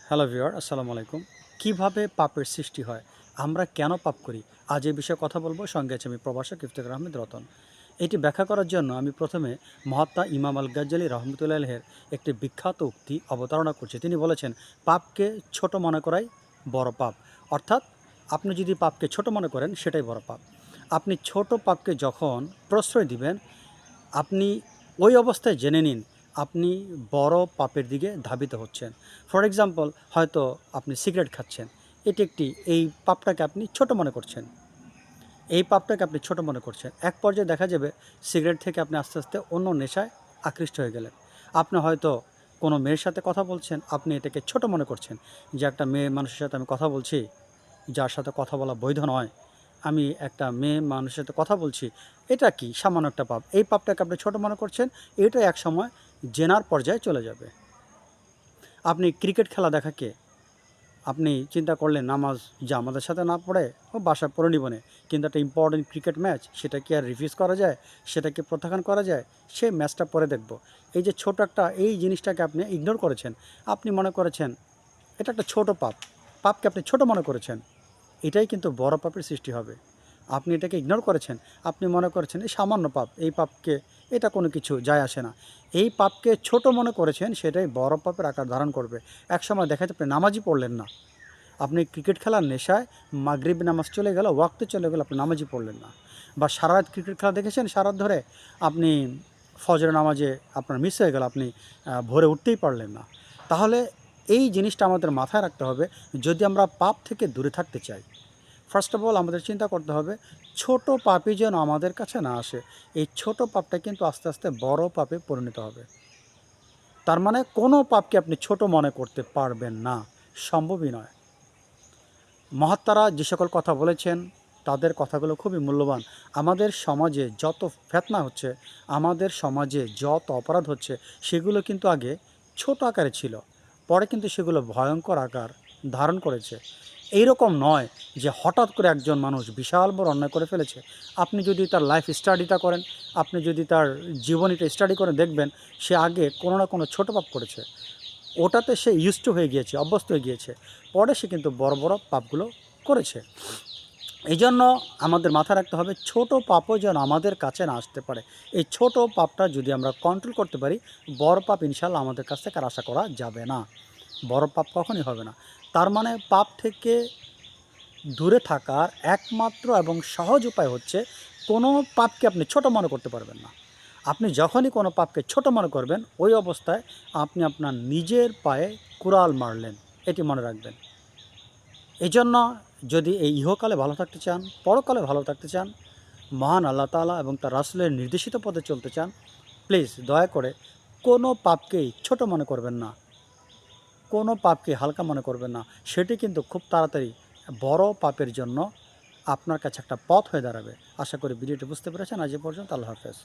Hello viewer, আসসালামু আলাইকুম। কিভাবে পাপের সৃষ্টি হয়, আমরা কেন পাপ করি, আজ এই বিষয়ে কথা বলবো। সঙ্গে আছে আমি প্রভাষক ইফতেখার আহমেদ রতন। এটি ব্যাখ্যা করার জন্য আমি প্রথমে মহাত্মা ইমাম আল গাজ্জালী রহমতুল্লাহ আলাইহির একটি বিখ্যাত উক্তি অবতারণা করছি। তিনি বলেছেন, পাপকে ছোট মনে করাই বড় পাপ। অর্থাৎ আপনি যদি পাপকে ছোট মনে করেন, সেটাই বড় পাপ। আপনি ছোট পাপকে যখন প্রশ্রয় দিবেন, আপনি ওই অবস্থায় জেনে নিন আপনি বড় পাপের দিকে ধাবিত হচ্ছেন। ফর এক্সাম্পল, হয়তো আপনি সিগারেট খাচ্ছেন, এই পাপটাকে আপনি ছোট মনে করছেন। এক পর্যায়ে দেখা যাবে সিগারেট থেকে আপনি আস্তে আস্তে অন্য নেশায় আকৃষ্ট হয়ে গেলেন। আপনি হয়তো কোনো মেয়ের সাথে কথা বলছেন, আপনি এটাকে ছোট মনে করছেন যে একটা মেয়ে মানুষের সাথে আমি কথা বলছি, যার সাথে কথা বলা বৈধ নয়। আমি একটা মেয়ে মানুষের সাথে কথা বলছি, এটা কি সামান্য একটা পাপ। এই পাপটাকে আপনি ছোট মনে করছেন, এটা একসময় জেনার পর্যায়ে চলে যাবে। আপনি ক্রিকেট খেলা দেখাকে আপনি চিন্তা করলেন নামাজ জামাতের সাথে না পড়ে ও বাসায় পড়ে নিবনে, কিন্তু একটা ইম্পর্টেন্ট ক্রিকেট ম্যাচ, সেটা কি আর রিফিউজ করা যায়? সেটা কি প্রত্যাখ্যান করা যায়? সেই ম্যাচটা পরে দেখব। এই যে ছোট একটা এই জিনিসটাকে আপনি ইগনোর করেছেন, আপনি মনে করেছেন এটা একটা ছোট পাপ। পাপকে আপনি ছোট মনে করেছেন, এটাই কিন্তু বড় পাপের সৃষ্টি হবে। আপনি এটাকে ইগনোর করেছেন, আপনি মনে করেছেন এই সামান্য পাপ, এই পাপকে এটা কোনো কিছু যায় আসে না। এই পাপকে ছোট মনে করেছেন, সেটাই বড় পাপের আকার ধারণ করবে। একসময় দেখা যায় আপনি নামাজই পড়লেন না। আপনি ক্রিকেট খেলার নেশায় মাগরিব নামাজ চলে গেল, ওয়াক্ত চলে গেল, আপনি নামাজই পড়লেন না। বা সারা রাত ক্রিকেট খেলা দেখেছেন, সারা রাত ধরে আপনি ফজরের নামাজে আপনার মিস হয়ে গেল, আপনি ভোরে উঠতেই পারলেন না। তাহলে এই জিনিসটা আমাদের মাথায় রাখতে হবে, যদি আমরা পাপ থেকে দূরে থাকতে চাই, ফার্স্ট অফ অল আমাদের চিন্তা করতে হবে ছোট পাপই যেন আমাদের কাছে না আসে। এই ছোট পাপটা কিন্তু আস্তে আস্তে বড় পাপে পরিণত হবে। তার মানে কোনো পাপকে আপনি ছোট মনে করতে পারবেন না, সম্ভবই নয়। মহাত্মারা যে সকল কথা বলেছেন, তাদের কথাগুলো খুবই মূল্যবান। আমাদের সমাজে যত ফেতনা হচ্ছে, আমাদের সমাজে যত অপরাধ হচ্ছে, সেগুলো কিন্তু আগে ছোট আকারে ছিল, পরে কিন্তু সেগুলো ভয়ঙ্কর আকার ধারণ করেছে। এইরকম নয় যে হঠাৎ করে একজন মানুষ বিশাল বড় অন্যায় করে ফেলেছে। আপনি যদি তার লাইফ স্টাডিটা করেন, আপনি যদি তার জীবনীটা স্টাডি করে দেখবেন, সে আগে কোনো না কোনো ছোটো পাপ করেছে, ওটাতে সে ইউজড টু হয়ে গিয়েছে, অভ্যস্ত হয়ে গিয়েছে, পরে সে কিন্তু বড় বড় পাপগুলো করেছে। এই জন্য আমাদের মাথায় রাখতে হবে ছোট পাপও যেন আমাদের কাছে না আসতে পারে। এই ছোট পাপটা যদি আমরা কন্ট্রোল করতে পারি, বড় পাপ ইনশাল্লাহ আমাদের কাছ থেকে আর আশা করা যাবে না। বড় পাপ কখনই হবে না। তার মানে পাপ থেকে দূরে থাকার একমাত্র এবং সহজ উপায় হচ্ছে, কোনো পাপকে আপনি ছোট মনে করতে পারবেন না। আপনি যখনই কোনো পাপকে ছোট মনে করবেন, ওই অবস্থায় আপনি আপনার নিজের পায়ে কুড়াল মারলেন, এটি মনে রাখবেন। এই জন্য যদি এই ইহকালে ভালো থাকতে চান, পরকালে ভালো থাকতে চান, মহান আল্লাহ তাআলা এবং তার রাসূলের নির্দেশিত পথে চলতে চান, প্লিজ দয়া করে কোনো পাপকেই ছোট মনে করবেন না, কোনো পাপকে হালকা মনে করবেন না। সেটি কিন্তু খুব তাড়াতাড়ি বড় পাপের জন্য আপনার কাছে একটা পথ হয়ে দাঁড়াবে। আশা করি ভিডিওটি বুঝতে পেরেছেন। আজ এ পর্যন্ত। আল্লাহ হাফেজ।